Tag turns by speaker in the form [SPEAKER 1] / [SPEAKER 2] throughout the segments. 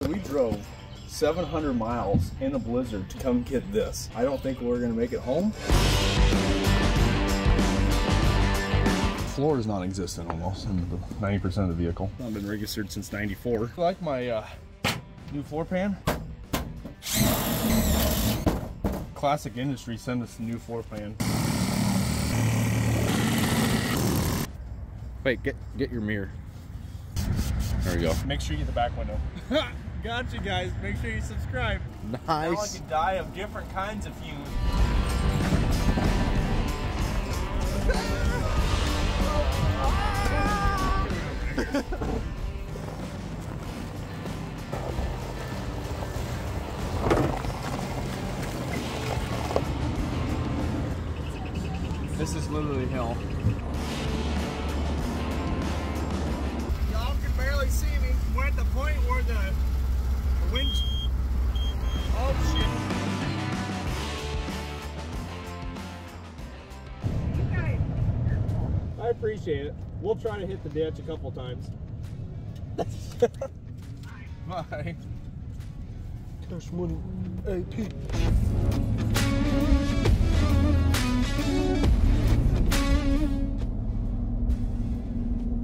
[SPEAKER 1] We drove 700 miles in a blizzard to come get this. I don't think we're gonna make it home. Floor is non-existent almost in 90% of the vehicle. I've been registered since '94. I like my new floor pan. Classic Industry sent us a new floor pan. Wait, get your mirror. There we go. Make sure you get the back window. Gotcha, guys. Make sure you subscribe.
[SPEAKER 2] Nice.
[SPEAKER 1] Now I can die of different kinds of fumes. This is literally hell.
[SPEAKER 2] Y'all can barely see me. We're at the point where the wind. Oh shit.
[SPEAKER 1] I appreciate it. We'll try to hit the ditch a couple times. Bye.
[SPEAKER 2] Cash money, AP.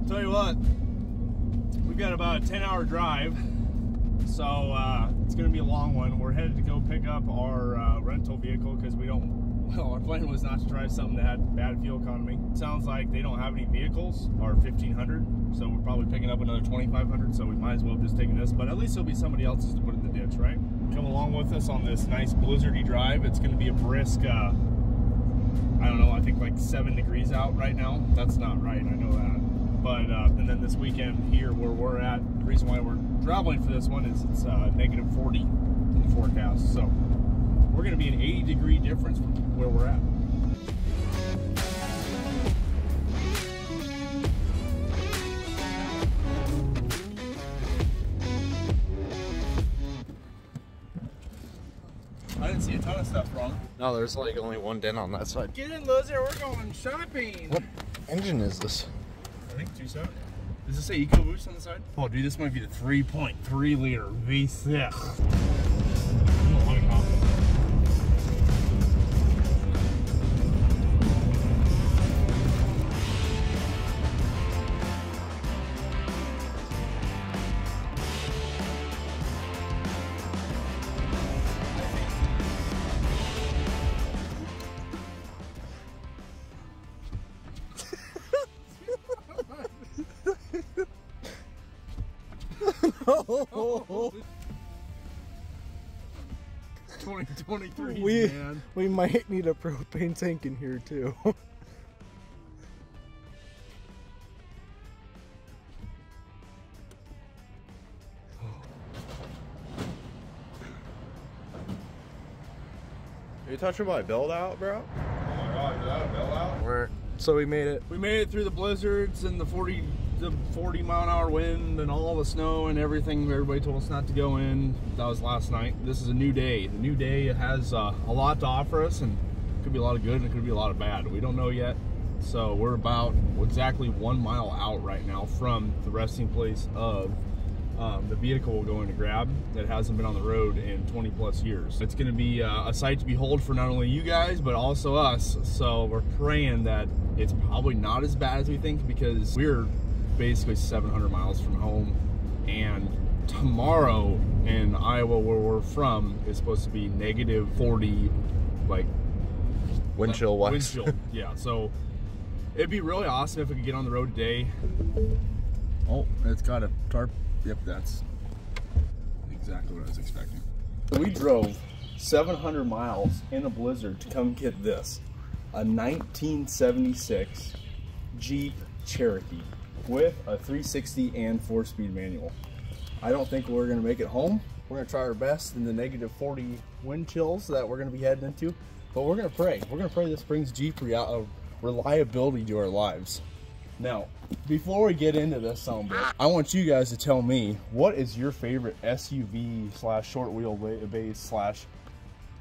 [SPEAKER 1] Tell you what, we've got about a 10-hour drive, so it's going to be a long one. We're headed to go pick up our rental vehicle because we don't. Well, our plan was not to drive something that had bad fuel economy. It sounds like they don't have any vehicles, or 1,500, so we're probably picking up another 2,500, so we might as well have just taken this, but at least it'll be somebody else's to put in the ditch, right? Come along with us on this nice blizzardy drive. It's going to be a brisk, I don't know, I think like 7 degrees out right now. That's not right, I know that. But, and then this weekend here where we're at, the reason why we're traveling for this one is it's negative 40 in the forecast, so we're going to be an 80-degree difference from where we're at. I didn't see a ton of stuff wrong.
[SPEAKER 2] No, there's like only one dent on that side.
[SPEAKER 1] Get in, loser, we're going shopping.
[SPEAKER 2] What engine is this?
[SPEAKER 1] I think 2.7. Does it say EcoBoost on the side? Oh, dude, this might be the 3.3 liter V6. I'm a lot of confidence.
[SPEAKER 2] Oh.
[SPEAKER 1] 2023, man.
[SPEAKER 2] We might need a propane tank in here too.
[SPEAKER 3] You touching my build out, bro?
[SPEAKER 1] Oh my god, is that a bailout?
[SPEAKER 2] So we made it.
[SPEAKER 1] We made it through the blizzards and the 40 mile an hour wind and all the snow and everything. Everybody told us not to go in. That was last night. This is a new day. The new day has a lot to offer us, and it could be a lot of good and it could be a lot of bad. We don't know yet. So we're about exactly 1 mile out right now from the resting place of the vehicle we're going to grab that hasn't been on the road in 20 plus years. It's going to be a sight to behold for not only you guys but also us. So we're praying that it's probably not as bad as we think, because we're basically 700 miles from home, and tomorrow in Iowa where we're from is supposed to be negative 40, like
[SPEAKER 3] Wind chill wise.
[SPEAKER 1] wind chill. Yeah, so it'd be really awesome if we could get on the road today. Oh, it's got a tarp. Yep, that's exactly what I was expecting. We drove 700 miles in a blizzard to come get this, a 1976 Jeep Cherokee with a 360 and 4-speed manual. I don't think we're gonna make it home. We're gonna try our best in the negative 40 wind chills that we're gonna be heading into, but we're gonna pray. We're gonna pray this brings Jeep reliability to our lives. Now, before we get into this soundbit, I want you guys to tell me, what is your favorite SUV slash short wheelbase slash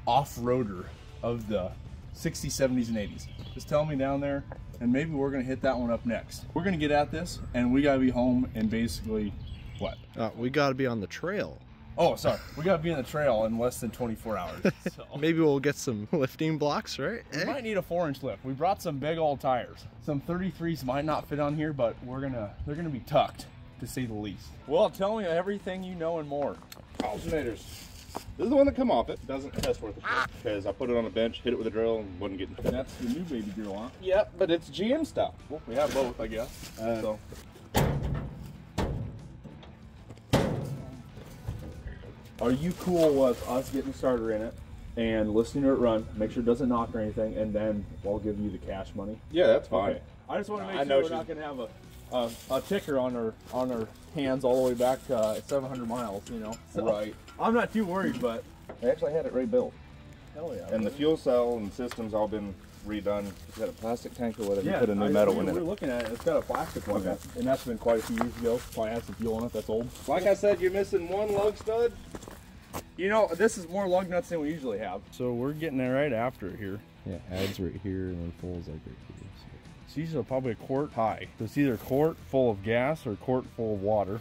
[SPEAKER 1] off-roader of the 60s, 70s, and 80s? Just tell me down there, and maybe we're gonna hit that one up next. We're gonna get at this, and we gotta be home in basically, what?
[SPEAKER 3] We gotta be on the trail.
[SPEAKER 1] Oh, sorry. We gotta be in the trail in less than 24 hours. So.
[SPEAKER 3] Maybe we'll get some lifting blocks, right?
[SPEAKER 1] We might need a 4-inch lift. We brought some big old tires. Some 33s might not fit on here, but they're gonna be tucked, to say the least. Well, tell me everything you know and more.
[SPEAKER 4] Alternators. This is the one that come off it. Doesn't test worth a shit because I put it on a bench, hit it with a drill, and wasn't getting.
[SPEAKER 1] That's the new baby drill, huh?
[SPEAKER 4] Yep, but it's GM stuff.
[SPEAKER 1] Well, we have both, I guess. So. Are you cool with us getting the starter in it and listening to it run, make sure it doesn't knock or anything, and then I'll give you the cash money?
[SPEAKER 4] Yeah, that's fine.
[SPEAKER 1] Okay. I just want to make sure we're not going to have a ticker on our hands all the way back 700 miles, you know? So
[SPEAKER 4] Right.
[SPEAKER 1] I'm not too worried, but
[SPEAKER 4] I actually had it rebuilt.
[SPEAKER 1] hell yeah.
[SPEAKER 4] And the fuel cell and system's all been redone. It's got a plastic tank or whatever.
[SPEAKER 1] yeah,
[SPEAKER 4] You put a new metal in
[SPEAKER 1] we're
[SPEAKER 4] it.
[SPEAKER 1] looking at it. It's got a plastic one,
[SPEAKER 4] Okay.
[SPEAKER 1] and that's been quite a few years ago. Probably has some fuel in it. That's old.
[SPEAKER 4] Like I said, you're missing one lug stud.
[SPEAKER 1] You know, this is more lug nuts than we usually have. So we're getting it right after it here.
[SPEAKER 5] Yeah, adds right here and then fulls like right here.
[SPEAKER 1] It's usually probably a quart high. So it's either a quart full of gas or a quart full of water.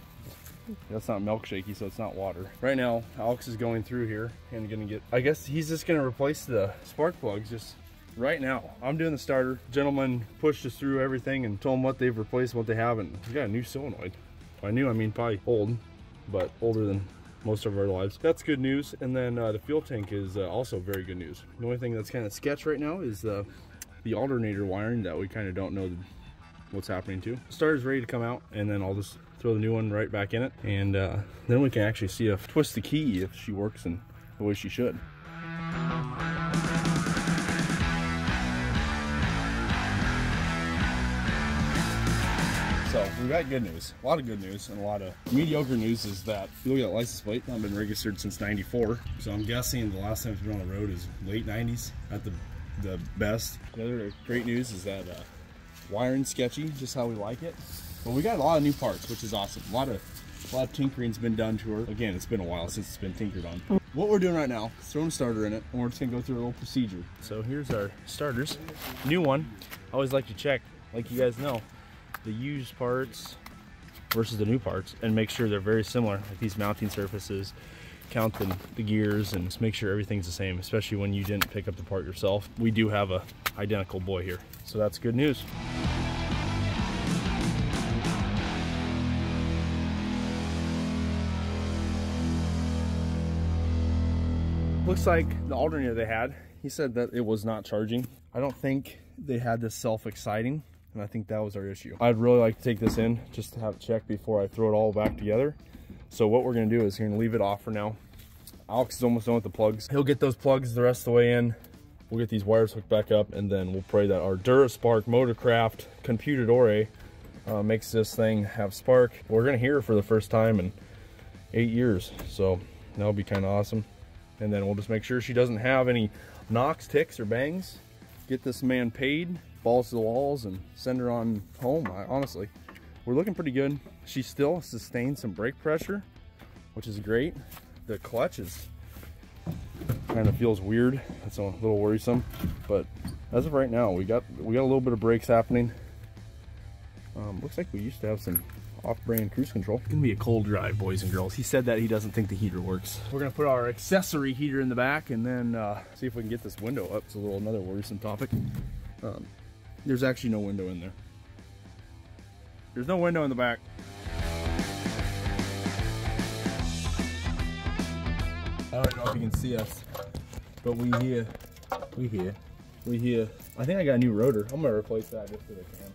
[SPEAKER 1] That's not milkshakey, so it's not water. Right now, Alex is going through here and gonna get, I guess he's just gonna replace the spark plugs just right now. I'm doing the starter. Gentleman pushed us through everything and told him what they've replaced and what they haven't. We got a new solenoid. By new, I mean probably old, but older than most of our lives. That's good news. And then the fuel tank is also very good news. The only thing that's kind of sketch right now is the alternator wiring that we kind of don't know what's happening to. The starter's ready to come out, and then I'll just throw the new one right back in it, and then we can actually see if twist the key if she works in the way she should. So we got good news, a lot of good news, and a lot of mediocre news is that you look at that license plate, not been registered since '94. So I'm guessing the last time it's been on the road is late '90s at the best. The other great news is that wiring sketchy, just how we like it. But we got a lot of new parts, which is awesome. A lot of tinkering's been done to her. Again, it's been a while since it's been tinkered on. What we're doing right now is throwing a starter in it, and we're just gonna go through a little procedure. So here's our starters. New one. I always like to check, like you guys know, the used parts versus the new parts and make sure they're very similar, like these mounting surfaces, count the gears, and just make sure everything's the same, especially when you didn't pick up the part yourself. We do have a identical boy here, so that's good news. Looks like the alternator they had, he said that it was not charging. I don't think they had this self-exciting, and I think that was our issue. I'd really like to take this in just to have it checked before I throw it all back together. So what we're gonna do is we're gonna leave it off for now. Alex is almost done with the plugs. He'll get those plugs the rest of the way in. We'll get these wires hooked back up, and then we'll pray that our DuraSpark Motorcraft Computadore makes this thing have spark. We're gonna hear it for the first time in 8 years, so that'll be kind of awesome. And then we'll just make sure she doesn't have any knocks, ticks, or bangs. Get this man paid, balls to the walls, and send her on home. Honestly, we're looking pretty good. She still sustained some brake pressure, which is great. The clutch is kind of feels weird. It's a little worrisome, but as of right now, we got a little bit of brakes happening. Looks like we used to have some off-brand cruise control. It's gonna be a cold drive, boys and girls. He said that he doesn't think the heater works. We're gonna put our accessory heater in the back, and then see if we can get this window up. It's another worrisome topic. There's actually no window in there. There's no window in the back. I don't know if you can see us, but we here. I think I got a new rotor. I'm gonna replace that just so they can.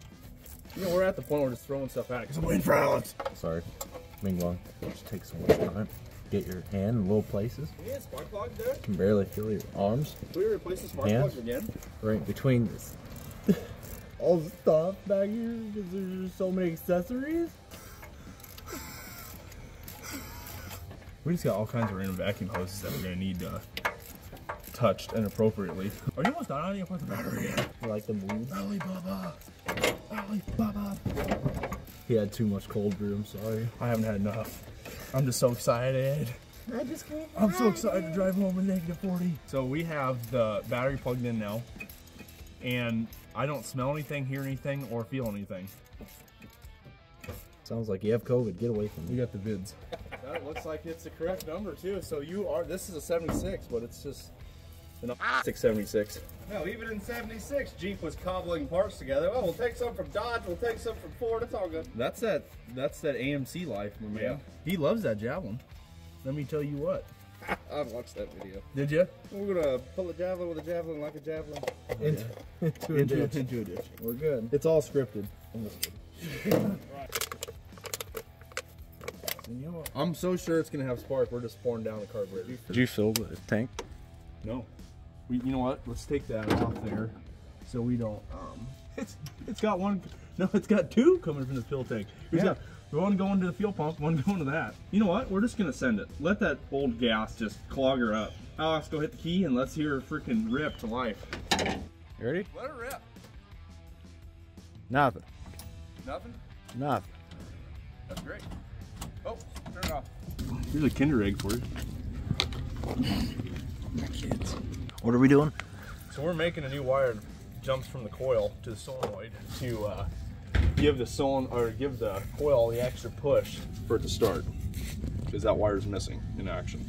[SPEAKER 1] You know, we're at the point where we're just throwing stuff at it because I'm waiting for Alex.
[SPEAKER 5] Sorry, Mingwang. It just takes so much time. Get your hand in little places.
[SPEAKER 1] We had spark plugs there.
[SPEAKER 5] You can barely feel your arms.
[SPEAKER 1] Can we replace the spark
[SPEAKER 5] Hands?
[SPEAKER 1] plugs again?
[SPEAKER 5] Right between this. All the stuff back here because there's just so many accessories.
[SPEAKER 1] We just got all kinds of random vacuum hoses that we're gonna need touched inappropriately. Are you almost done? I need to put the battery in.
[SPEAKER 5] You like the move?
[SPEAKER 1] Alibaba. Alibaba.
[SPEAKER 5] He had too much cold brew, I'm sorry.
[SPEAKER 1] I haven't had enough. I'm just so excited. I'm so excited to drive home in -40. So we have the battery plugged in now, and I don't smell anything, hear anything, or feel anything.
[SPEAKER 5] Sounds like you have COVID. Get away from me.
[SPEAKER 1] We got the vids. That looks like it's the correct number too. So you are, this is a 76, but it's just an 676.
[SPEAKER 2] No, even in 76, Jeep was cobbling parts together. Oh, we'll take some from Dodge, we'll take some from Ford, it's all good.
[SPEAKER 1] That's that AMC life, my man.
[SPEAKER 2] Yeah.
[SPEAKER 1] He loves that Javelin. Let me tell you what.
[SPEAKER 2] I watched that video.
[SPEAKER 1] Did you?
[SPEAKER 2] We're gonna pull a javelin with a javelin like a javelin.
[SPEAKER 1] Into a ditch.
[SPEAKER 2] We're good.
[SPEAKER 1] It's all scripted. I'm so sure it's gonna have spark. We're just pouring down the carburetor.
[SPEAKER 3] Did you fill the tank?
[SPEAKER 1] No. You know what? Let's take that off there, so we don't. It's got one. No, it's got two coming from the fuel tank. It's got one going to the fuel pump, one going to that. You know what? We're just gonna send it. Let that old gas just clog her up. Alex, go hit the key and let's hear her freaking rip to life.
[SPEAKER 3] You ready?
[SPEAKER 1] Let her rip.
[SPEAKER 3] Nothing.
[SPEAKER 1] Nothing.
[SPEAKER 3] Nothing.
[SPEAKER 1] That's great. Oh, turn it off. Here's a Kinder Egg for you.
[SPEAKER 3] What are we doing?
[SPEAKER 1] So we're making a new wire that jumps from the coil to the solenoid to give the coil the extra push for it to start, because that wire's missing in action.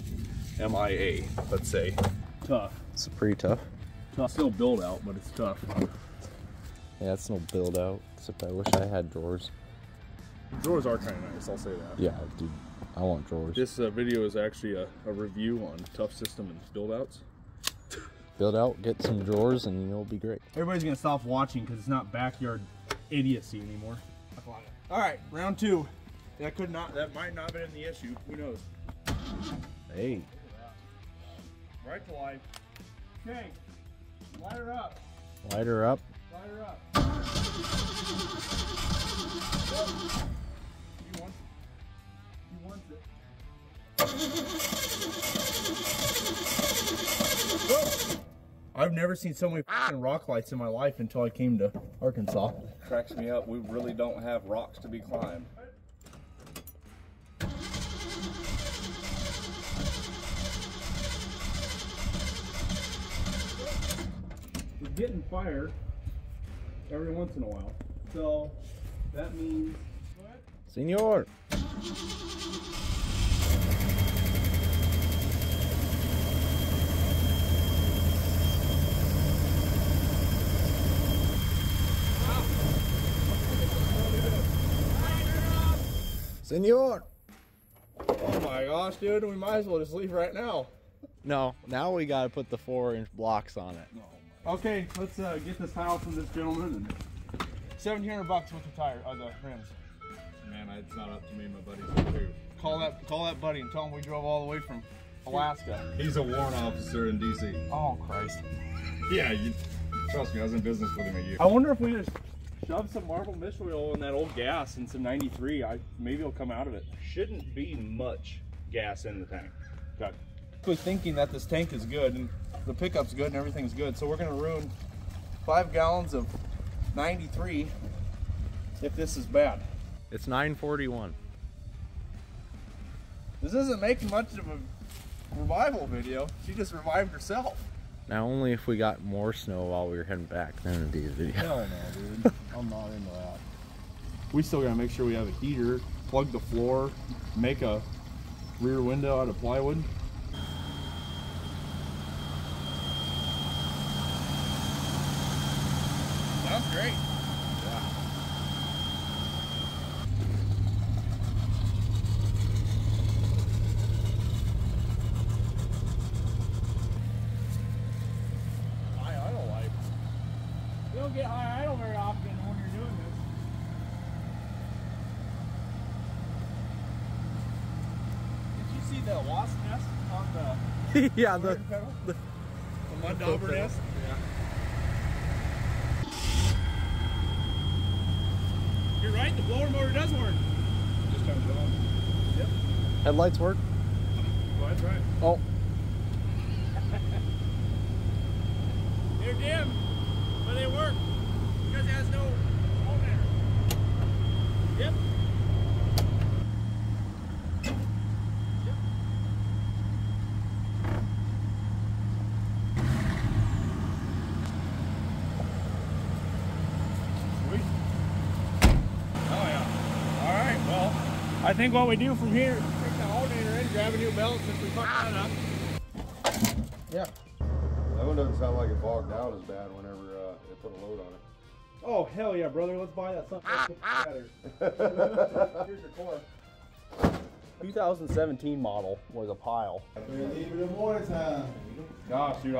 [SPEAKER 1] MIA, let's say. Tough.
[SPEAKER 3] It's pretty tough.
[SPEAKER 1] Tough. Still build out, but it's tough.
[SPEAKER 3] Yeah, it's no build out, except I wish I had drawers.
[SPEAKER 1] Drawers are kind of nice, I'll say that.
[SPEAKER 3] Yeah, dude, I want drawers.
[SPEAKER 1] This video is actually a review on Tough System and build outs.
[SPEAKER 3] Build out, get some drawers, and you'll be great.
[SPEAKER 1] Everybody's gonna stop watching because it's not backyard idiocy anymore. All right, round two. That might not have been the issue. Who knows?
[SPEAKER 3] Hey.
[SPEAKER 1] Right to life. Okay, light her up.
[SPEAKER 3] Light her up.
[SPEAKER 1] Light her up. He wants it. I've never seen so many fucking rock lights in my life until I came to Arkansas.
[SPEAKER 2] Cracks me up. We really don't have rocks to be climbed.
[SPEAKER 1] We're getting fire every once in a while. So that means what?
[SPEAKER 3] Senor. Senor.
[SPEAKER 1] Oh my gosh, dude, we might as well just leave right now.
[SPEAKER 3] No, now we gotta put the 4-inch blocks on it.
[SPEAKER 1] Okay, let's get this tile from this gentleman. And $1,700 with the tire, the rims.
[SPEAKER 4] Man, it's not up to me, my buddy's too.
[SPEAKER 1] Call that buddy and tell him we drove all the way from Alaska.
[SPEAKER 4] He's a warrant officer in DC.
[SPEAKER 1] Oh Christ.
[SPEAKER 4] Yeah, trust me, I was in business with him a year.
[SPEAKER 1] I wonder if we just shove some marble fish oil in that old gas and some 93. Maybe it'll come out of it.
[SPEAKER 4] Shouldn't be much gas in the tank.
[SPEAKER 1] Got thinking that this tank is good and the pickup's good and everything's good, so we're gonna ruin 5 gallons of 93 if this is bad.
[SPEAKER 3] It's 941.
[SPEAKER 1] This isn't making much of a revival video. She just revived herself.
[SPEAKER 3] Now only if we got more snow while we were heading back, then it'd be a video.
[SPEAKER 1] Hell no, dude. I'm not into that. We still gotta make sure we have a heater, plug the floor, make a rear window out of plywood. Sounds great. Yeah. High idle life. You don't get high idle very often when you're doing this. Did you see the wasp nest on the
[SPEAKER 3] Yeah,
[SPEAKER 1] the mud dauber nest? Yeah. You're right, the blower motor does work.
[SPEAKER 4] Just turned it on.
[SPEAKER 1] Yep.
[SPEAKER 3] headlights work.
[SPEAKER 1] Well, that's right.
[SPEAKER 3] Oh,
[SPEAKER 1] They're dim, but they work because it has no alternator. Yep. Sweet. Oh yeah. All right. Well, I think what we do from here is take the alternator have a new belt since we fucked that up. Yeah.
[SPEAKER 6] That one doesn't sound like it bogged down as bad whenever they put a load on it.
[SPEAKER 1] Oh, hell yeah, brother. Let's buy that something. Here's your core. 2017 model was a pile.
[SPEAKER 5] Man, leave it in morning time.
[SPEAKER 1] Gosh, dude,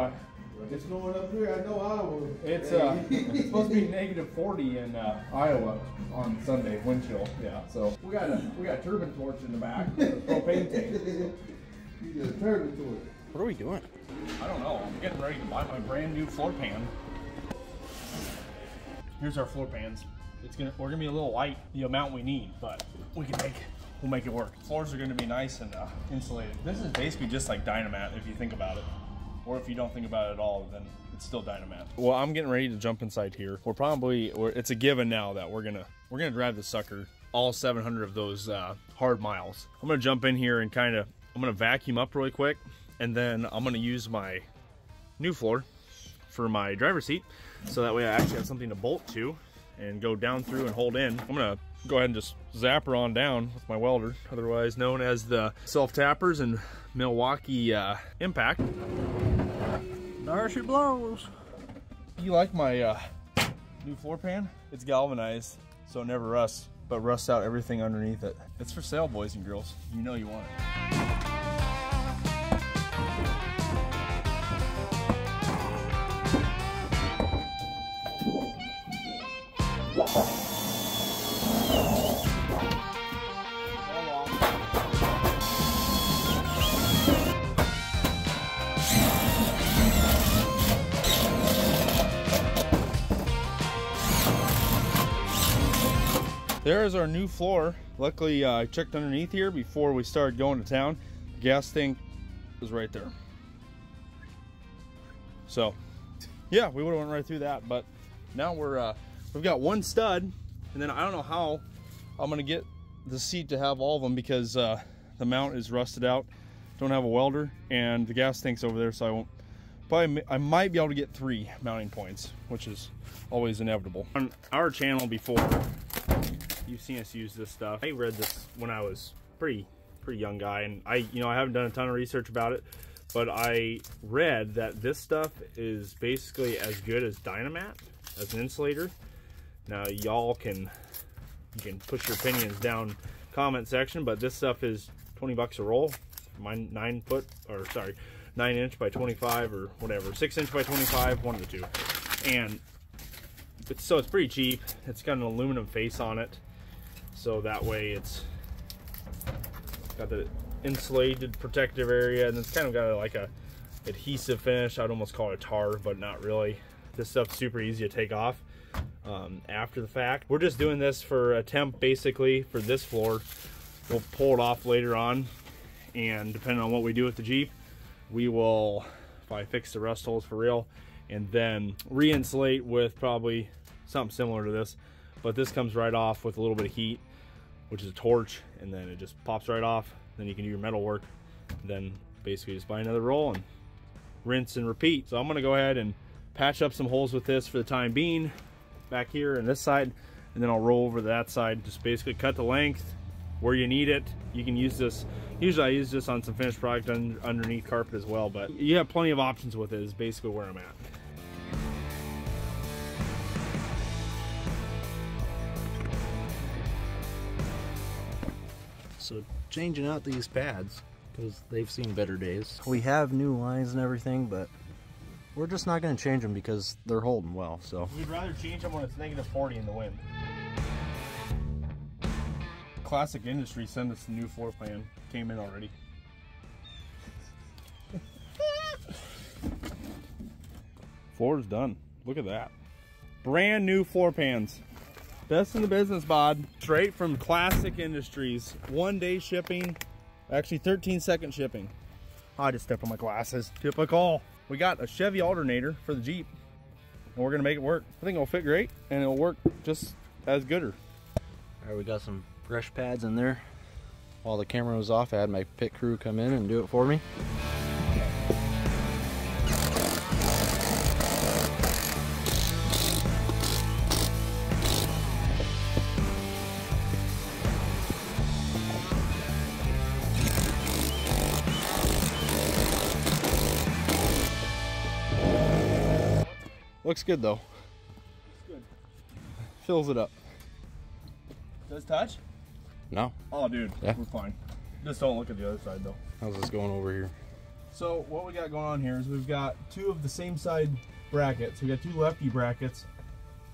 [SPEAKER 5] It's snowing up here. I know Iowa.
[SPEAKER 1] it's supposed to be -40 in Iowa on Sunday, wind chill. Yeah, so we got a turbine torch in the back, propane tank.
[SPEAKER 5] You just turned it to it.
[SPEAKER 3] What are we doing?
[SPEAKER 1] I don't know. I'm getting ready to buy my brand new floor pan. Here's our floor pans. We're gonna be a little light, the amount we need, but we'll make it work. Floors are gonna be nice and insulated. This is basically just like Dynamat if you think about it. Or if you don't think about it at all, then it's still Dynamat. Well, I'm getting ready to jump inside here. It's a given now that we're gonna drive the sucker all 700 of those hard miles. I'm gonna jump in here and I'm gonna vacuum up really quick, and then I'm gonna use my new floor for my driver's seat, so that way I actually have something to bolt to and go down through and hold in. I'm gonna go ahead and just zap her on down with my welder, otherwise known as the self-tappers and Milwaukee Impact.
[SPEAKER 3] There she blows.
[SPEAKER 1] You like my new floor pan? It's galvanized, so it never rusts, but rusts out everything underneath it. It's for sale, boys and girls. You know you want it. There's our new floor. Luckily, I checked underneath here before we started going to town. The gas tank was right there. So, yeah, we would have went right through that. But now we've got one stud, and then I don't know how I'm gonna get the seat to have all of them because the mount is rusted out. Don't have a welder, and the gas tank's over there, so I might be able to get 3 mounting points, which is always inevitable. On our channel before, you've seen us use this stuff. I read this when I was pretty young guy, and I haven't done a ton of research about it, but I read that this stuff is basically as good as Dynamat as an insulator. Now y'all can push your opinions down comment section, but this stuff is 20 bucks a roll. Mine 9 inch by 25 or whatever, 6 inch by 25, one of the two. And it's pretty cheap. It's got an aluminum face on it, so that way it's got the insulated protective area, and it's kind of got like a adhesive finish. I'd almost call it a tar, but not really. This stuff's super easy to take off after the fact. We're just doing this for a temp basically for this floor. We'll pull it off later on, and depending on what we do with the Jeep, we will probably fix the rust holes for real and then re-insulate with probably something similar to this, but this comes right off with a little bit of heat, which is a torch, and then it just pops right off. Then you can do your metal work, then basically just buy another roll and rinse and repeat. So I'm gonna go ahead and patch up some holes with this for the time being back here and this side, and then I'll roll over to that side. Just basically cut the length where you need it. You can use this, usually I use this on some finished product underneath carpet as well, but you have plenty of options with it is basically where I'm at.
[SPEAKER 3] So changing out these pads because they've seen better days. We have new lines and everything, but we're just not going to change them because they're holding well. So
[SPEAKER 1] we'd rather change them when it's -40 in the wind. Classic Industry sent us a new floor plan. Came in already. Floor is done. Look at that. Brand new floor pans. Best in the business, bod. Straight from Classic Industries. 1-day shipping. Actually 13-second shipping. I just stepped on my glasses. Typical. We got a Chevy alternator for the Jeep, and we're gonna make it work. I think it'll fit great, and it'll work just as gooder.
[SPEAKER 3] All right, we got some fresh pads in there. While the camera was off, I had my pit crew come in and do it for me.
[SPEAKER 1] Looks good though.
[SPEAKER 2] It's good.
[SPEAKER 1] Fills it up.
[SPEAKER 2] Does it touch?
[SPEAKER 1] No.
[SPEAKER 2] Oh, dude,
[SPEAKER 1] Yeah.
[SPEAKER 2] we're fine. Just don't look at the other side though.
[SPEAKER 1] How's this going over here?
[SPEAKER 2] So what we got going on here is we've got two of the same side brackets. We got two lefty brackets,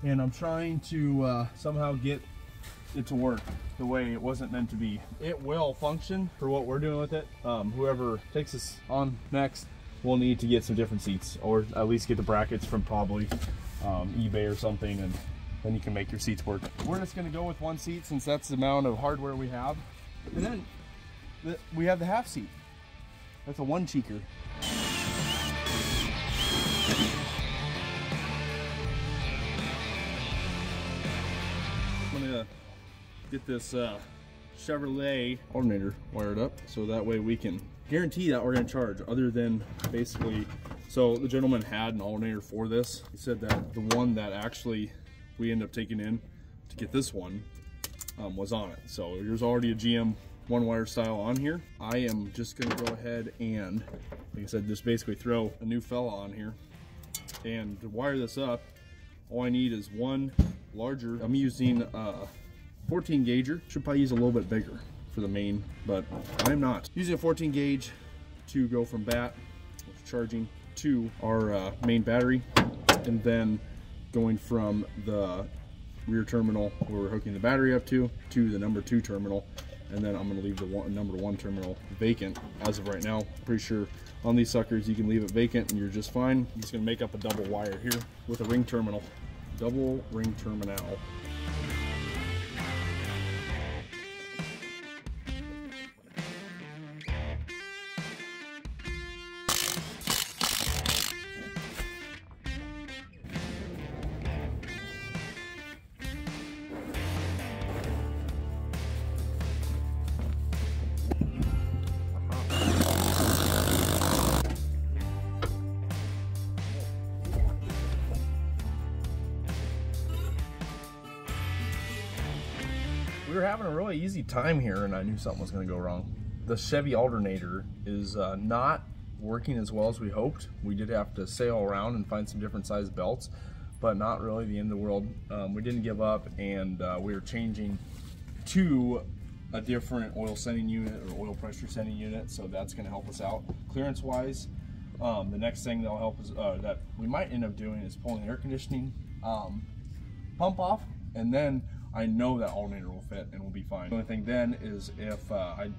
[SPEAKER 2] and I'm trying to somehow get it to work the way it wasn't meant to be. It will function for what we're doing with it. Whoever takes us on next will need to get some different seats, or at least get the brackets from probably eBay or something, and then you can make your seats work. We're just going to go with one seat since that's the amount of hardware we have, and then we have the half seat. That's a one cheeker. I'm gonna get this Chevrolet alternator wired up so that way we can guarantee that we're gonna charge, other than basically, so the gentleman had an alternator for this. He said that the one that actually we ended up taking in to get this one was on it. So there's already a GM one wire style on here. I am just gonna go ahead and, like I said, just basically throw a new fella on here. And to wire this up, all I need is one larger. I'm using a 14 gauger. Should probably use a little bit bigger for the main, but I'm not. Using a 14 gauge to go from bat, charging, to our main battery, and then going from the rear terminal where we're hooking the battery up to the number 2 terminal. And then I'm going to leave the number 1 terminal vacant as of right now. Pretty sure on these suckers you can leave it vacant and you're just fine. I'm just going to make up a double wire here with a ring terminal. Double ring terminal. We were having a really easy time here and I knew something was going to go wrong. The Chevy alternator is not working as well as we hoped. We did have to sail around and find some different size belts, but not really the end of the world. We didn't give up, and we were changing to a different oil sending unit or oil pressure sending unit, so that's going to help us out. Clearance wise, the next thing that'll help us, that we might end up doing, is pulling the air conditioning pump off, and then I know that alternator will fit and we'll be fine. The only thing then is if I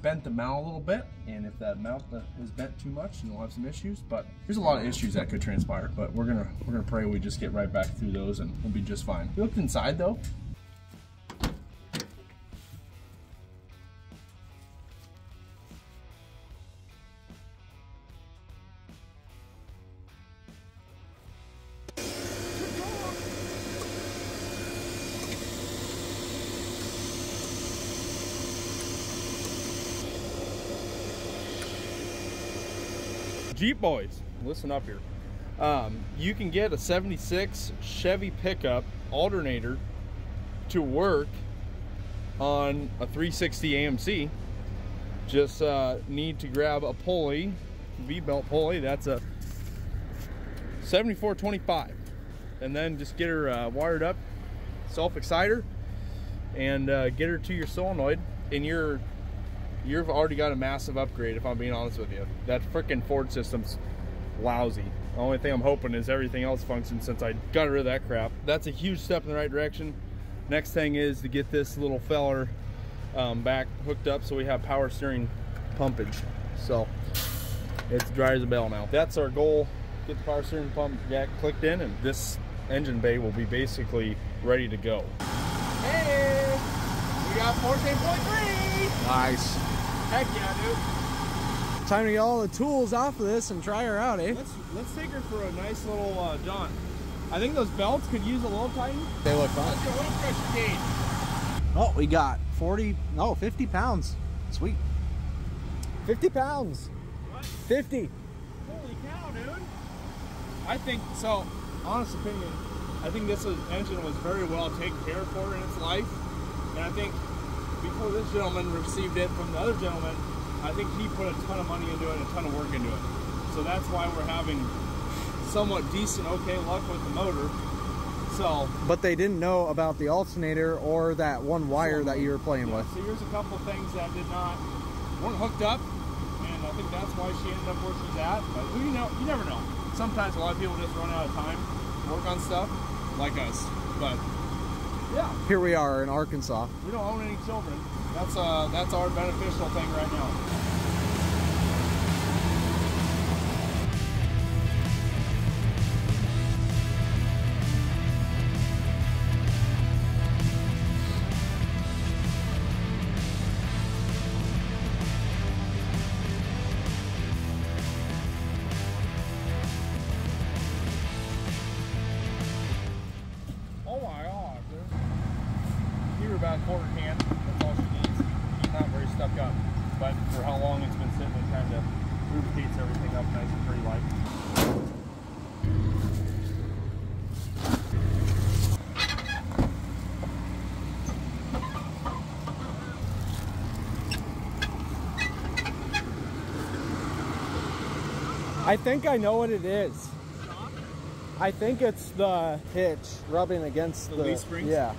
[SPEAKER 2] bent the mount a little bit, and if that mount is bent too much, then we'll have some issues. But there's a lot of issues that could transpire, but we're gonna pray we just get right back through those and we'll be just fine. We looked inside though. Jeep boys, listen up here. You can get a 76 Chevy pickup alternator to work on a 360 AMC. Just need to grab a pulley, V-belt pulley. That's a 7425, and then just get her wired up, self-exciter, and get her to your solenoid, and you've already got a massive upgrade, if I'm being honest with you. That frickin' Ford system's lousy. The only thing I'm hoping is everything else functions since I got rid of that crap. That's a huge step in the right direction. Next thing is to get this little feller back hooked up so we have power steering pumpage. So it's dry as a bell now. That's our goal. Get the power steering pump jack clicked in, and this engine bay will be basically ready to go. Hey, we got 14.3.
[SPEAKER 3] Nice.
[SPEAKER 2] Heck yeah, dude.
[SPEAKER 3] Time to get all the tools off of this and try her out, eh?
[SPEAKER 2] Let's take her for a nice little jaunt. I think those belts could use a little tighten.
[SPEAKER 3] They look fun.
[SPEAKER 2] Let's get oil pressure gauge.
[SPEAKER 3] Oh, we got 50 pounds. Sweet. 50 pounds.
[SPEAKER 2] What?
[SPEAKER 3] 50.
[SPEAKER 2] Holy cow, dude. I think, so, honest opinion, I think this engine was very well taken care of for in its life. And I think before this gentleman received it from the other gentleman, I think he put a ton of money into it and a ton of work into it. So that's why we're having somewhat decent, okay luck with the motor. So,
[SPEAKER 3] but they didn't know about the alternator or that one wire that you were playing with.
[SPEAKER 2] So here's a couple of things that weren't hooked up, and I think that's why she ended up where she's at. But who you know, you never know. Sometimes a lot of people just run out of time to work on stuff, like us. But yeah,
[SPEAKER 3] here we are in Arkansas.
[SPEAKER 2] We don't own any children. That's our beneficial thing right now. About a quarter can, that's all she needs. She's not very stuck up, but for how long it's been sitting, it kind of lubricates everything up nice and pretty light.
[SPEAKER 3] I think I know what it is. I think it's the hitch rubbing against the
[SPEAKER 2] leaf springs?
[SPEAKER 3] Yeah.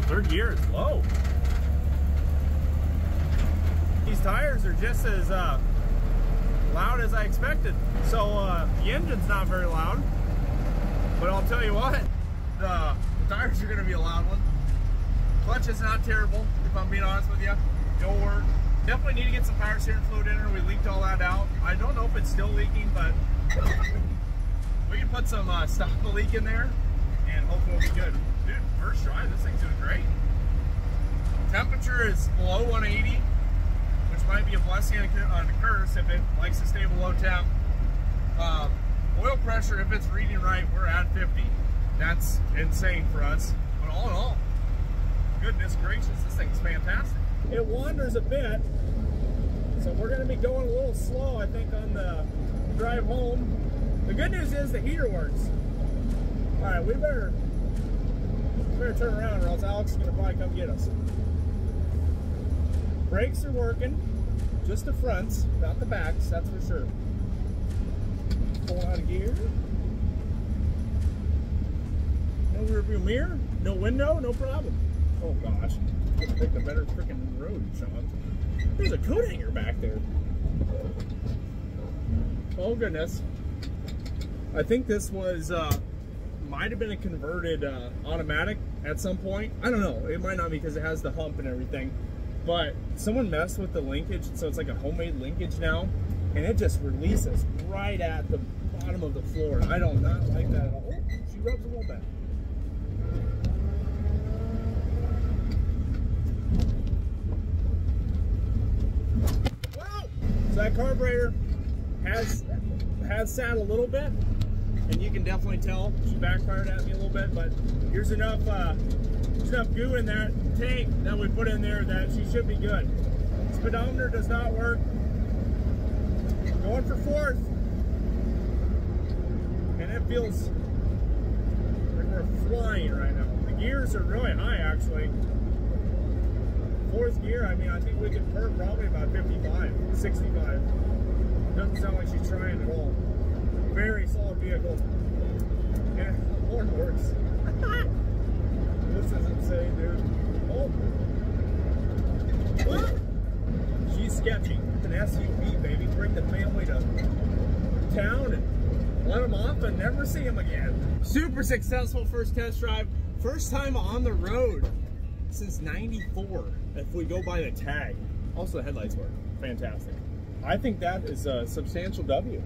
[SPEAKER 2] Third gear is low. These tires are just as loud as I expected. So the engine's not very loud, but I'll tell you what, the tires are going to be a loud one. Clutch is not terrible, if I'm being honest with you. It'll work. Definitely need to get some power steering fluid in her. We leaked all that out. I don't know if it's still leaking, but we can put some stop the leak in there and hopefully it'll be good. Dude, first try, this thing's doing great. Temperature is below 180, which might be a blessing and a curse if it likes to stay below temp. Oil pressure, if it's reading right, we're at 50. That's insane for us. But all in all, goodness gracious, this thing's fantastic. It wanders a bit, so we're going to be going a little slow, I think, on the drive home. The good news is the heater works. All right, we better turn around or else Alex is going to probably come get us. Brakes are working, just the fronts, not the backs, that's for sure. Pull out of gear. No rear view mirror, no window, no problem. Oh gosh, let's pick a better freaking road, Sean. There's a coat hanger back there. Oh goodness. I think this was, might have been a converted automatic at some point. I don't know, it might not be because it has the hump and everything. But someone messed with the linkage, so it's like a homemade linkage now, and it just releases right at the bottom of the floor. I do not like that at all. Oh, she rubs a little bit. Wow! So that carburetor has sat a little bit, and you can definitely tell she backfired at me a little bit, but here's enough goo in that tank that we put in there that she should be good. Speedometer does not work. Going for fourth. And it feels like we're flying right now. The gears are really high actually. Fourth gear, I mean, I think we could perk probably about 55, 65. Doesn't sound like she's trying at all. Very solid vehicle. And the horn works. This is insane, dude. Oh. She's sketchy. It's an SUV, baby. Bring the family to town and let them off and never see them again. Super successful first test drive. First time on the road since '94, if we go by the tag. Also, the headlights work fantastic. I think that is a substantial W.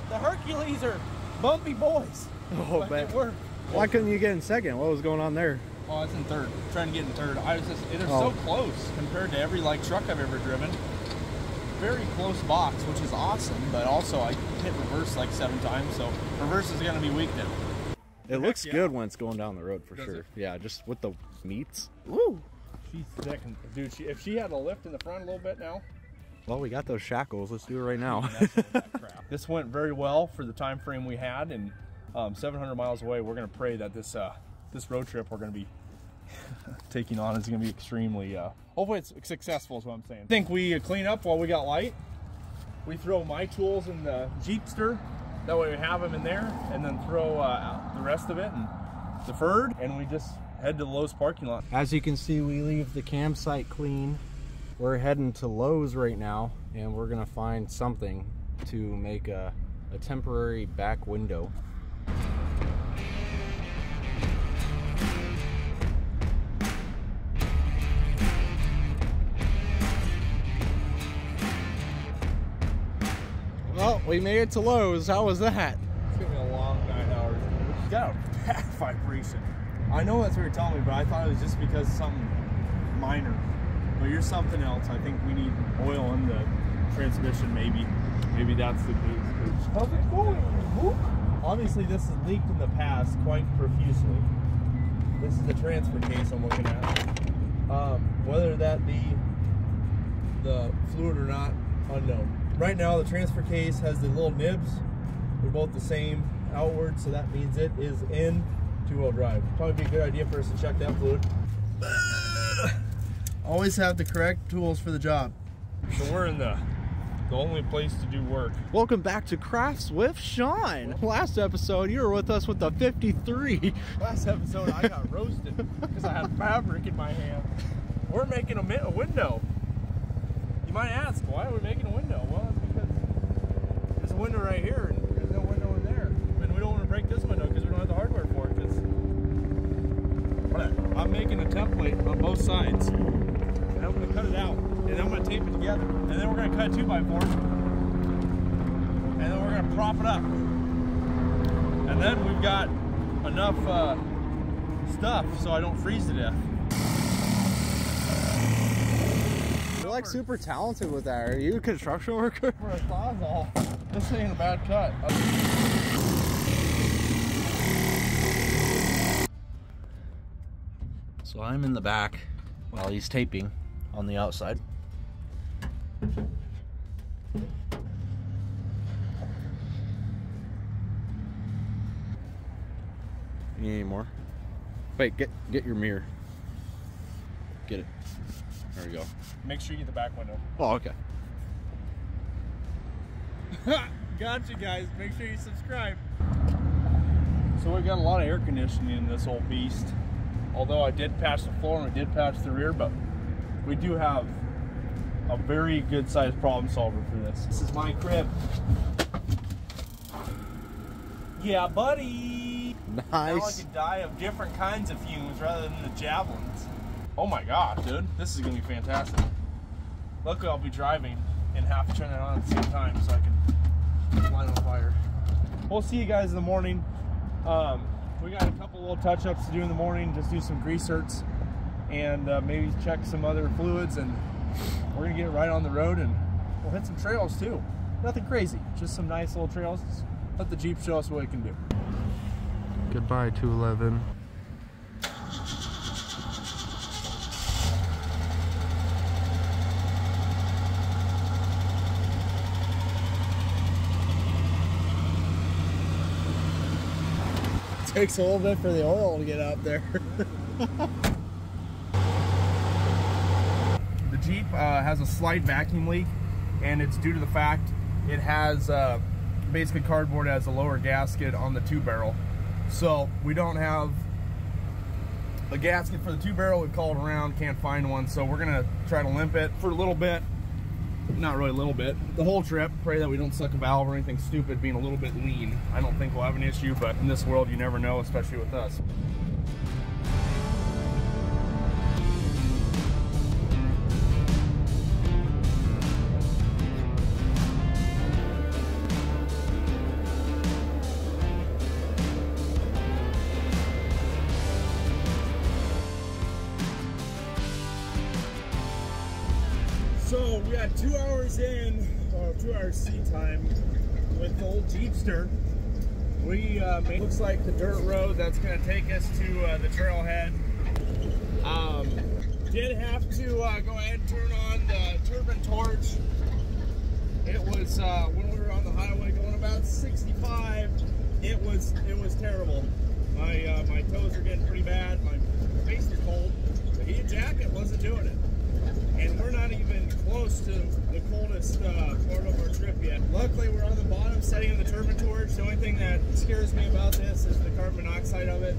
[SPEAKER 2] The Hercules are bumpy boys.
[SPEAKER 3] Oh,
[SPEAKER 2] but
[SPEAKER 3] man.
[SPEAKER 2] they work.
[SPEAKER 3] Why couldn't you get in second? What was going on there?
[SPEAKER 2] Oh, it's in third. Trying to get in third. I was just, they're
[SPEAKER 3] Oh.
[SPEAKER 2] so close compared to every like truck I've ever driven. Very close box, which is awesome, but also I hit reverse like 7 times, so reverse is gonna be weak now.
[SPEAKER 3] It looks
[SPEAKER 2] yeah.
[SPEAKER 3] good when it's going down the road for
[SPEAKER 2] Does
[SPEAKER 3] sure.
[SPEAKER 2] it?
[SPEAKER 3] Yeah, just with the meats. Woo!
[SPEAKER 2] She's thick, and dude. If she had a lift in the front a little bit now.
[SPEAKER 3] Well, we got those shackles. Let's do it right now.
[SPEAKER 2] This went very well for the time frame we had, and 700 miles away. We're gonna pray that this this road trip we're gonna be taking on is gonna be extremely. Hopefully, it's successful. Is what I'm saying. I think we clean up while we got light. We throw my tools in the Jeepster. That way we have them in there, and then throw the rest of it and deferred, and we just head to the Lowe's parking lot.
[SPEAKER 3] As you can see, we leave the campsite clean. We're heading to Lowe's right now, and we're gonna find something to make a temporary back window. Well, we made it to Lowe's. How was that?
[SPEAKER 2] It's gonna be a long 9 hours. It's got a bad vibration. I know that's what you're telling me, but I thought it was just because of something minor. But you're something else. I think we need oil in the transmission, maybe. Maybe that's the case. How's it going? Whoop. Obviously, this has leaked in the past quite profusely. This is the transfer case I'm looking at. Whether that be the fluid or not, unknown. Right now, the transfer case has the little nibs. They're both the same outward, so that means it is in two-wheel drive. Probably be a good idea for us to check that fluid. Always have the correct tools for the job. So we're in the only place to do work.
[SPEAKER 3] Welcome back to Crafts with Sean. Last episode, you were with us with the 53.
[SPEAKER 2] Last episode, I got roasted because I had fabric in my hand. We're making a window. You might ask, why are we making a window? Well, it's because there's a window right here and there's no window in there. And we don't want to break this window because we don't have the hardware for it. Because I'm making a template on both sides. And I'm going to cut it out. And I'm going to tape it together. And then we're going to cut a 2x4. And then we're going to prop it up. And then we've got enough stuff so I don't freeze to death.
[SPEAKER 3] You're like super talented with that. Are you a construction worker?
[SPEAKER 2] For a sawzall. This ain't a bad cut.
[SPEAKER 3] So I'm in the back while he's taping on the outside. You need any more? Wait, get your mirror. Get it. There we go.
[SPEAKER 2] Make sure you get the back window.
[SPEAKER 3] Oh, okay.
[SPEAKER 2] Gotcha, guys. Make sure you subscribe. So we've got a lot of air conditioning in this old beast. Although I did patch the floor and we did patch the rear, but we do have a very good sized problem solver for this. This is my crib. Yeah, buddy.
[SPEAKER 3] Nice.
[SPEAKER 2] Now I can die of different kinds of fumes rather than the javelins. Oh my gosh, dude. This is gonna be fantastic. Luckily I'll be driving and have to turn it on at the same time so I can light on fire. We'll see you guys in the morning. We got a couple little touch-ups to do in the morning, just do some grease certs and maybe check some other fluids, and we're gonna get right on the road and we'll hit some trails too. Nothing crazy, just some nice little trails. Let the Jeep show us what it can do.
[SPEAKER 3] Goodbye, 211.
[SPEAKER 5] Takes a little bit for the oil to get out there.
[SPEAKER 2] The Jeep has a slight vacuum leak, and it's due to the fact it has basically cardboard as a lower gasket on the 2-barrel. So we don't have a gasket for the 2-barrel. We've called around, can't find one, so we're gonna try to limp it for a little bit not really a little bit, the whole trip. Pray that we don't suck a valve or anything stupid, being a little bit lean. I don't think we'll have an issue, but in this world, you never know, especially with us. So we got 2 hours in, or 2 hours seat time with the old Jeepster. We looks like the dirt road that's going to take us to the trailhead. Did have to go ahead and turn on the turbine torch. It was when we were on the highway going about 65. It was terrible. My toes are getting pretty bad. My face is cold. The heat jacket wasn't doing it. And we're not even close to the coldest part of our trip yet. Luckily, we're on the bottom setting in the turbine torch. The only thing that scares me about this is the carbon monoxide of it.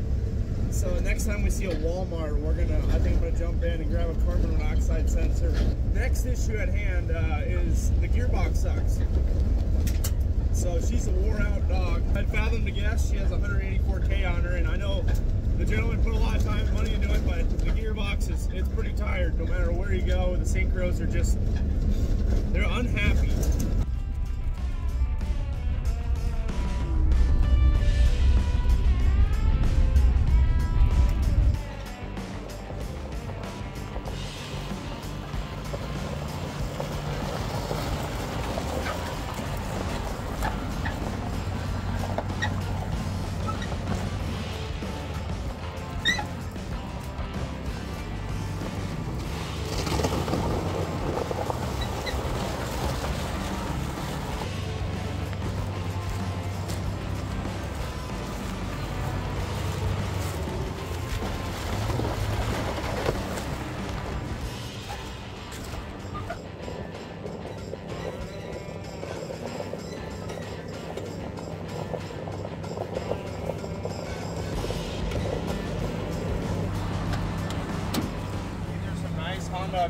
[SPEAKER 2] So next time we see a Walmart, I think I'm gonna jump in and grab a carbon monoxide sensor. Next issue at hand is the gearbox sucks. So she's a wore out dog. I'd fathom to guess she has 184K on her, and I know the gentleman put a lot of time and money into it, but the gearbox it's pretty tired no matter where you go. The synchros are just, they're unhappy.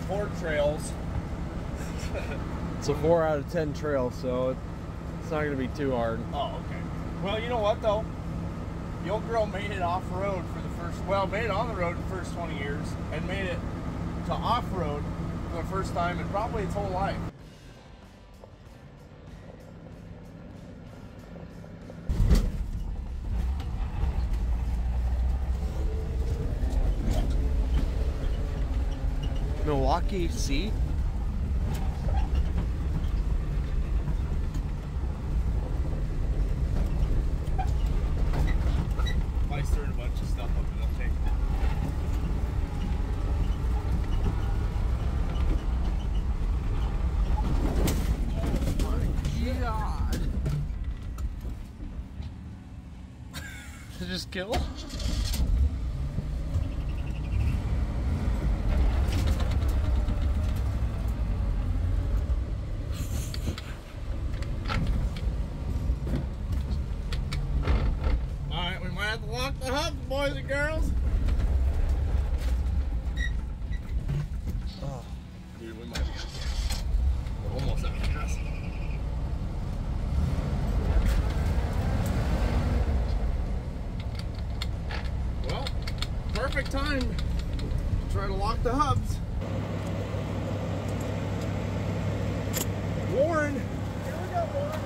[SPEAKER 2] Cord trails.
[SPEAKER 3] It's a 4 out of 10 trail, so it's not going to be too hard.
[SPEAKER 2] Oh, okay. Well, you know what though? The old girl made it off-road for the first, well, made it on the road the first 20 years, and made it to off-road for the first time in probably its whole life.
[SPEAKER 3] Milwaukee seat.
[SPEAKER 2] I stirred a bunch of stuff up in the tank.
[SPEAKER 3] Oh my God. Did it just kill?
[SPEAKER 2] Lock the hubs, boys and girls.
[SPEAKER 3] Oh.
[SPEAKER 2] Dude, we might be we're almost out of gas. Well, perfect time to try to lock the hubs. Warren. Here we go, Warren.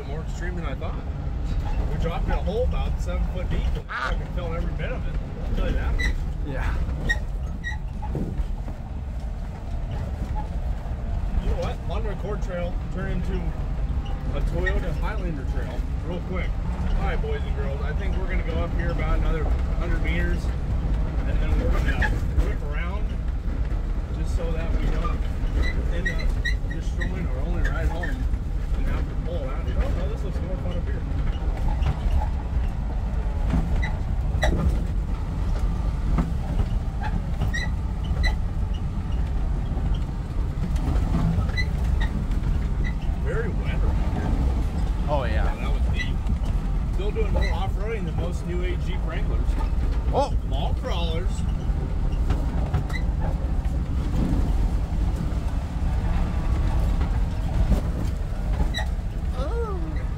[SPEAKER 2] More extreme than I thought. We dropped in a hole about 7 foot deep. I can feel every bit of it. I'll tell you that.
[SPEAKER 3] Yeah.
[SPEAKER 2] You know what? On the cord trail turn into a Toyota Highlander trail real quick. All right, boys and girls. I think we're going to go up here about another 100 meters, and then we're going to whip around just so that we don't end up destroying our only ride home. And have to pull it out. Oh no, this looks more fun up here. most new age Jeep Wranglers.
[SPEAKER 1] Oh,
[SPEAKER 2] Mall crawlers.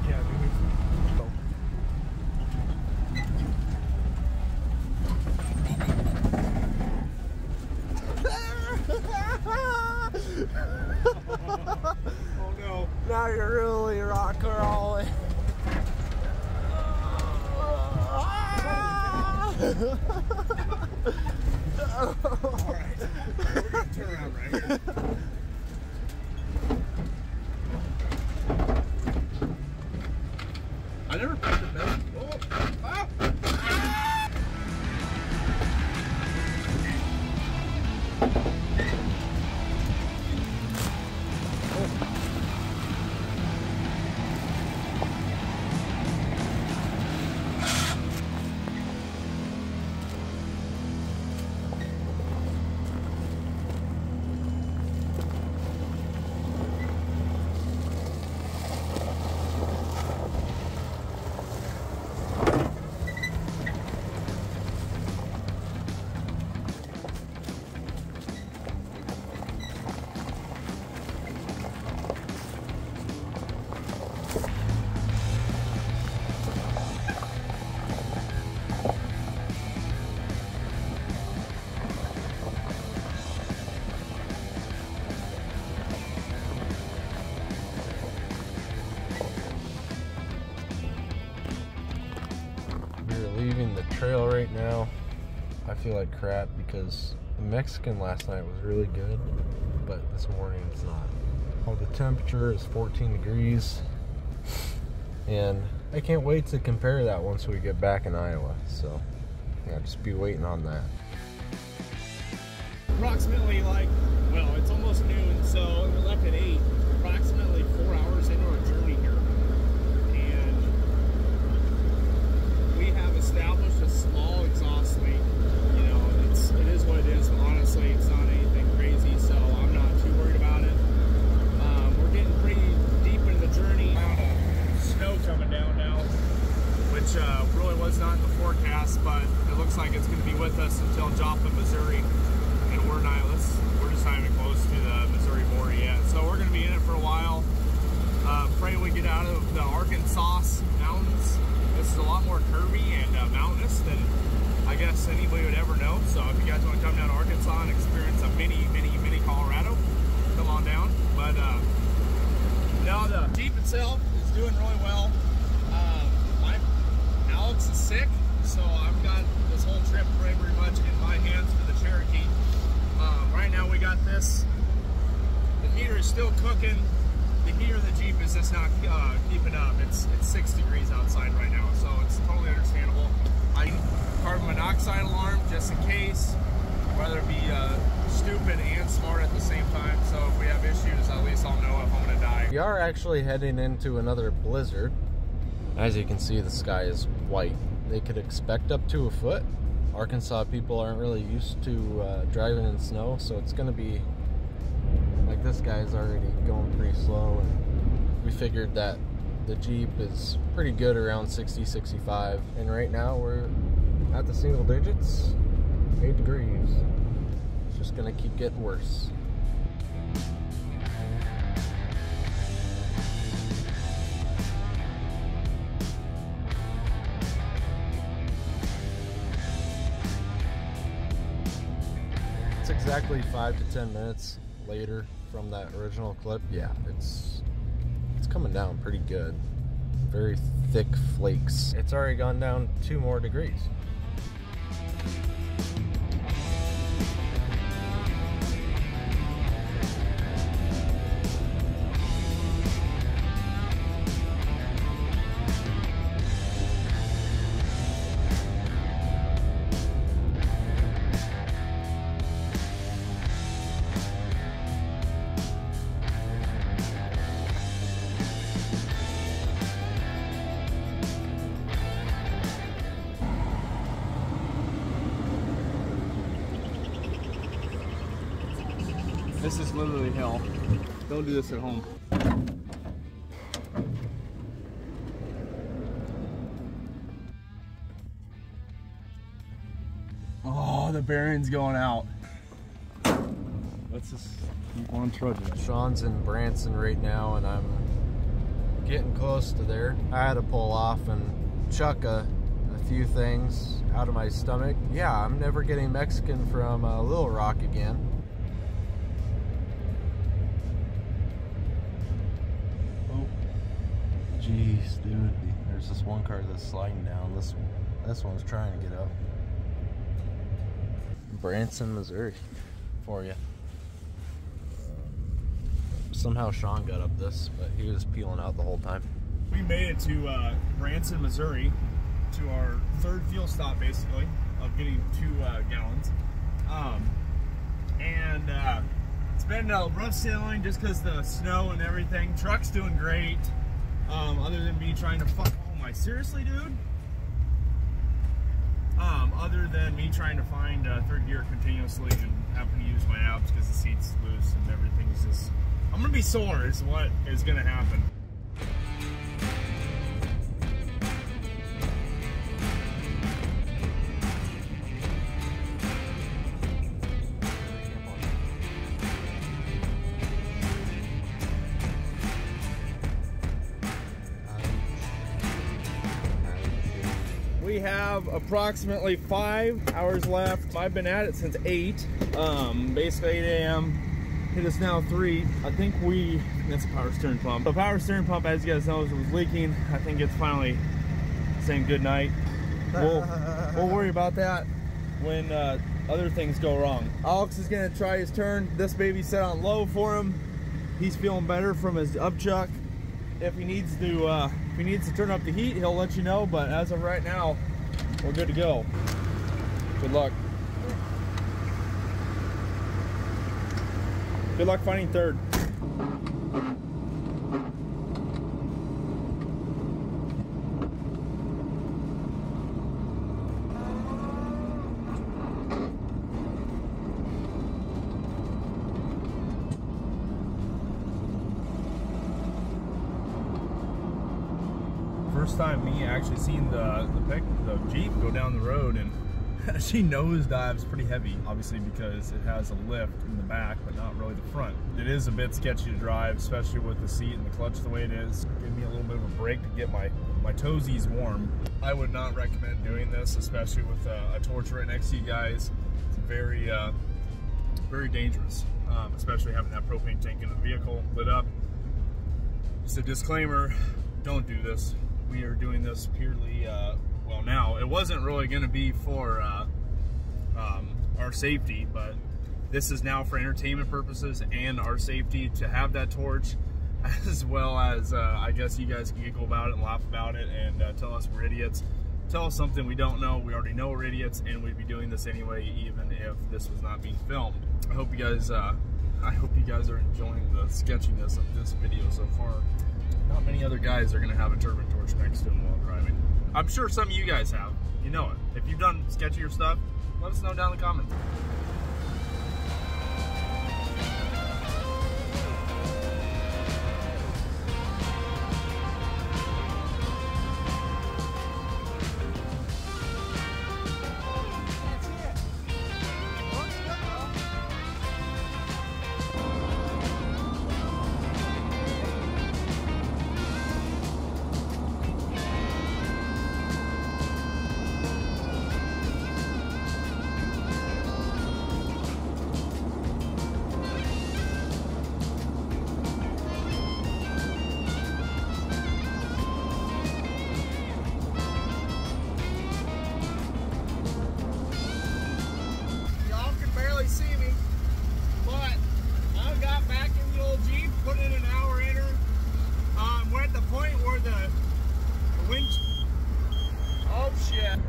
[SPEAKER 2] Yeah, dude. Oh no.
[SPEAKER 3] Now you're really rock crawling.
[SPEAKER 2] Alright. We're gonna turn around right here.
[SPEAKER 1] I never put the belt. Oh, ah.
[SPEAKER 3] Leaving the trail right now. I feel like crap because the Mexican last night was really good, but this morning it's not. Oh, the temperature is 14 degrees, and I can't wait to compare that once we get back in Iowa. So yeah, just be waiting on that.
[SPEAKER 2] Approximately it's almost noon, so we left at 8. Approximately 4 hours into our journey here. And we have established a small exhaust leak. You know, it is what it is, but honestly, it's not anything crazy, so I'm not too worried about it. We're getting pretty deep into the journey. Amount of snow coming down now, which really was not in the forecast, but it looks like it's going to be with us until Joplin, Missouri. And we're not even close to the Missouri border yet. So we're going to be in it for a while. Pray we get out of the Arkansas mountains. This is a lot more curvy and mountainous than I guess anybody would ever know. So if you guys want to come down to Arkansas and experience a mini Colorado, come on down. But now the Jeep itself is doing really well. Alex is sick, so I've got this whole trip pretty much in my hands for the Cherokee. Right now we got this. The heater is still cooking. The heater of the Jeep is just not keeping up. It's 6 degrees outside right now, so it's totally understandable. Carbon monoxide alarm just in case, whether it be stupid and smart at the same time. So if we have issues, at least I'll know if I'm gonna die.
[SPEAKER 3] We are actually heading into another blizzard. As you can see, the sky is white. They could expect up to a foot. Arkansas people aren't really used to driving in snow, so it's going to be like this guy's already going pretty slow, and we figured that the Jeep is pretty good around 60, 65, and right now we're at the single digits, 8 degrees. It's just going to keep getting worse. It's exactly 5 to 10 minutes later from that original clip. Yeah, it's coming down pretty good. Very thick flakes. It's already gone down 2 more degrees.
[SPEAKER 2] This is literally hell. Don't do this at home.
[SPEAKER 1] the bearing's going out. Let's just keep on trudging.
[SPEAKER 3] Sean's in Branson right now, and I'm getting close to there. I had to pull off and chuck a few things out of my stomach. Yeah, I'm never getting Mexican from Little Rock again. Oh, jeez, dude. There's this one car that's sliding down. This one's trying to get up. Branson, Missouri, for you. Somehow Sean got up this, but he was peeling out the whole time.
[SPEAKER 2] We made it to Branson, Missouri, to our third fuel stop, basically, of getting 2 gallons. It's been rough sailing just because the snow and everything. Truck's doing great, other than me trying to fuck. Oh my, seriously, dude? Other than me trying to find third gear continuously and having to use my abs because the seat's loose and everything's just... I'm gonna be sore is what is gonna happen. We have approximately 5 hours left. I've been at it since 8, basically 8 a.m. It is now 3. I think that's a power steering pump. The power steering pump, as you guys know, was leaking. I think it's finally saying good night. We'll worry about that when other things go wrong. Alex is gonna try his turn. This baby's set on low for him. He's feeling better from his upchuck. If he needs to turn up the heat, he'll let you know, but as of right now, we're good to go. Good luck. Good luck finding third. First time me actually seeing the Jeep go down the road, and she nosedives pretty heavy, obviously because it has a lift in the back, but not really the front. It is a bit sketchy to drive, especially with the seat and the clutch the way it is. Give me a little bit of a break to get my toesies warm. I would not recommend doing this, especially with a torch right next to you guys. It's very, very dangerous, especially having that propane tank in the vehicle lit up. Just a disclaimer, don't do this. We are doing this purely, well, now it wasn't really going to be for our safety, but this is now for entertainment purposes and our safety to have that torch, as well as I guess you guys can giggle about it and laugh about it and tell us we're idiots. Tell us something we don't know. We already know we're idiots, and we'd be doing this anyway, even if this was not being filmed. I hope you guys are enjoying the sketchiness of this video so far. Not many other guys are going to have a turbine torch next to them while driving. I'm sure some of you guys have. You know it. If you've done sketchier stuff, let us know down in the comments.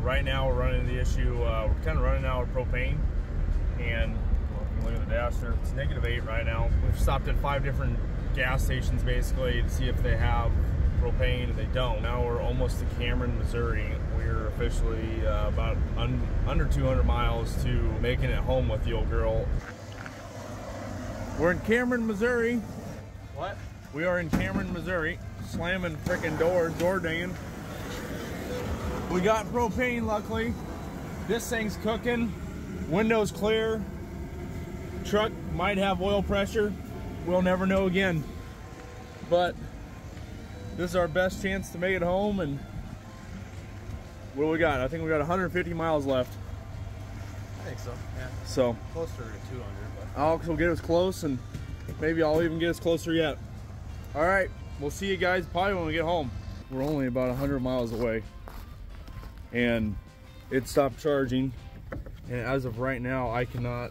[SPEAKER 2] Right now we're running into the issue, we're kind of running out of propane, and look at the dash there, it's -8 right now. We've stopped at 5 different gas stations basically to see if they have propane, and they don't. Now we're almost to Tamron, Missouri. We're officially about under 200 miles to making it home with the old girl. We're in Tamron, Missouri. What? We are in Tamron, Missouri, slamming freaking doors, door dinging. We got propane, luckily. This thing's cooking. Windows clear. Truck might have oil pressure. We'll never know again. But this is our best chance to make it home. And what do we got? I think we got 150 miles left.
[SPEAKER 3] I think so, yeah.
[SPEAKER 2] So
[SPEAKER 3] Closer to 200, but
[SPEAKER 2] Alex will get us close, and maybe I'll even get us closer yet. All right, we'll see you guys probably when we get home. We're only about 100 miles away, and it stopped charging. And as of right now, I cannot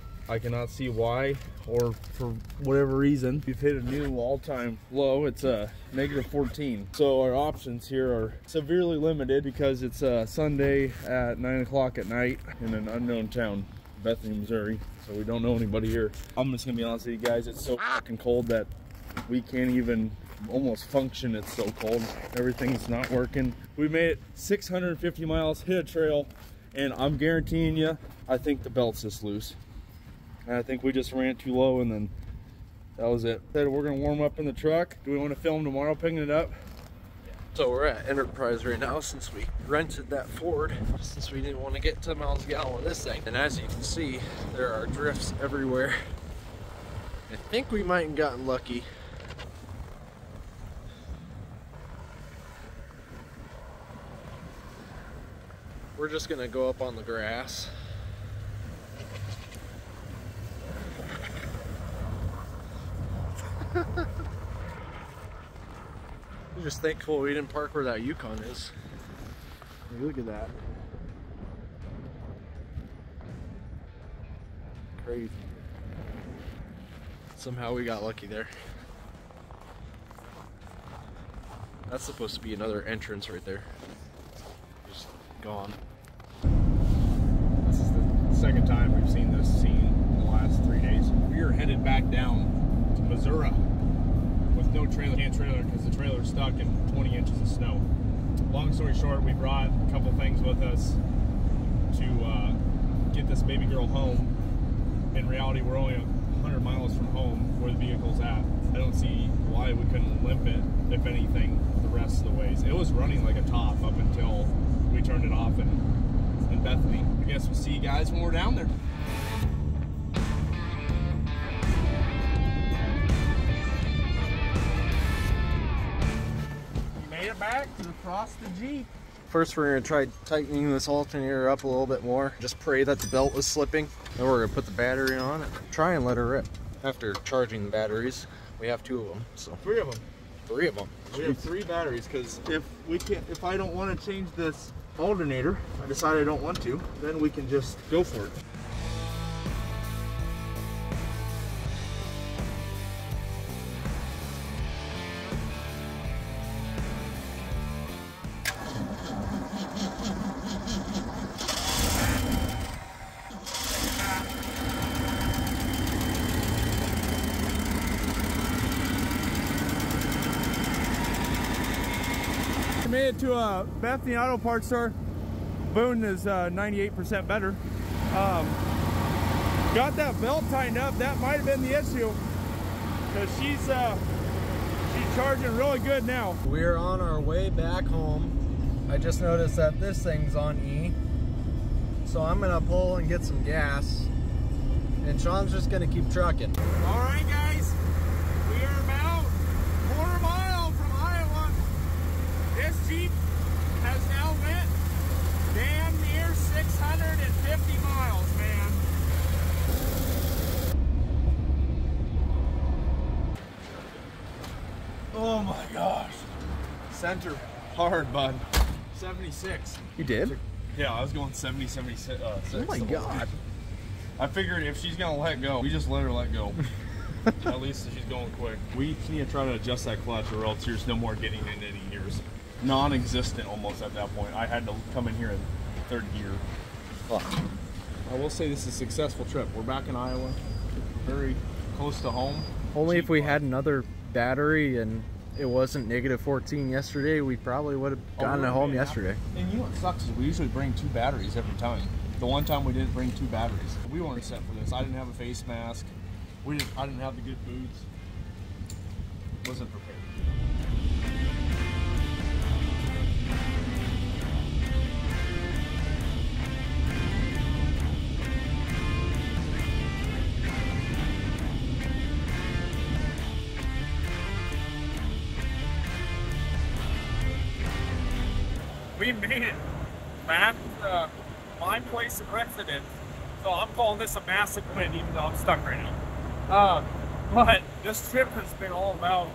[SPEAKER 2] see why, or for whatever reason. We've hit a new all-time low. It's a -14. So our options here are severely limited because it's a Sunday at 9 o'clock at night in an unknown town, Bethany, Missouri. So we don't know anybody here. I'm just gonna be honest with you guys, it's so fucking cold that we can't even almost function. It's so cold. Everything's not working. We made it 650 miles, hit a trail, and I'm guaranteeing you, I think the belt's just loose. And I think we just ran too low, and then that was it. Said we're gonna warm up in the truck. Do we want to film tomorrow picking it up?
[SPEAKER 3] so we're at Enterprise right now since we rented that Ford, since we didn't want to get 10 miles a gallon with this thing. And as you can see, there are drifts everywhere. I think we might have gotten lucky. We're just gonna go up on the grass. I'm just thankful we didn't park where that Yukon is. Look at that. Crazy. Somehow we got lucky there. That's supposed to be another entrance right there. Just gone.
[SPEAKER 2] This is the second time we've seen this scene in the last 3 days. We are headed back down to Missouri with no trailer. Can't trailer because the trailer's stuck in 20 inches of snow. Long story short, we brought a couple things with us to get this baby girl home. In reality, we're only 100 miles from home where the vehicle's at. I don't see why we couldn't limp it, if anything, the rest of the ways. It was running like a top up until we turned it off in Bethany. I guess we'll see you guys when we're down there. We made it back to across the Jeep.
[SPEAKER 3] First, we're gonna try tightening this alternator up a little bit more. Just pray that the belt was slipping. Then we're gonna put the battery on it. Try and let her rip. After charging the batteries, we have 2 of them. So
[SPEAKER 2] 3 of them.
[SPEAKER 3] 3 of them.
[SPEAKER 2] We have 3 batteries because if I don't want to change this alternator, I decide I don't want to, then we can just go for it. Made it to a Bethany Auto Parts store. Boone is 98% better. Got that belt tightened up. That might have been the issue because she's charging really good now.
[SPEAKER 3] We're on our way back home. I just noticed that this thing's on E, so I'm gonna pull and get some gas, and Sean's just gonna keep trucking.
[SPEAKER 2] All right, guys, we are about a quarter mile from Iowa. This Jeep has now went damn near 650 miles, man. Oh my gosh. Center hard, bud. 76.
[SPEAKER 3] You did?
[SPEAKER 2] Yeah, I was going 70, 76.
[SPEAKER 3] Oh my God.
[SPEAKER 2] I figured if she's gonna let go, we just let her let go. At least she's going quick. We need to try to adjust that clutch or else there's no more getting into any gears. Non-existent almost at that point. I had to come in here in 3rd gear. I will say this is a successful trip. We're back in Iowa, very close to home.
[SPEAKER 3] Only if we had another battery and it wasn't -14 yesterday, we probably would have gotten it home yesterday.
[SPEAKER 2] And you know what sucks is we usually bring 2 batteries every time. The one time we didn't bring 2 batteries. We weren't set for this. I didn't have a face mask. I didn't have the good boots. Wasn't prepared.
[SPEAKER 7] we made it back to my place of residence. So I'm calling this a massive win, even though I'm stuck right now. But this trip has been all about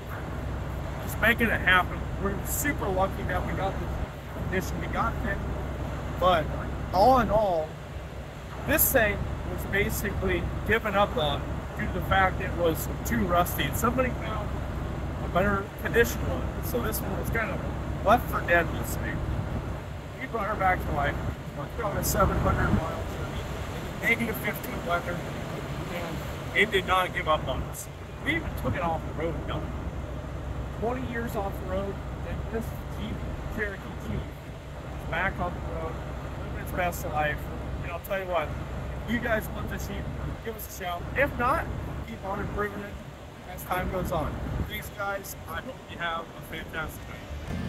[SPEAKER 7] just making it happen. We're super lucky that we got this condition we got in. But all in all, this thing was basically given up on due to the fact it was too rusty. And somebody found a better condition one. So this one was kind of left for dead, this thing. We brought her back to life. We're on a 700 mile journey, negative 15 weather, and it did not give up on us. We even took it off the road, done 20 years off the road, and this Jeep Cherokee Chief is back on the road, living its best life. And I'll tell you what, if you guys want this Jeep, give us a shout. If not, keep on improving it as time goes on. Thanks, guys. I hope you have a fantastic night.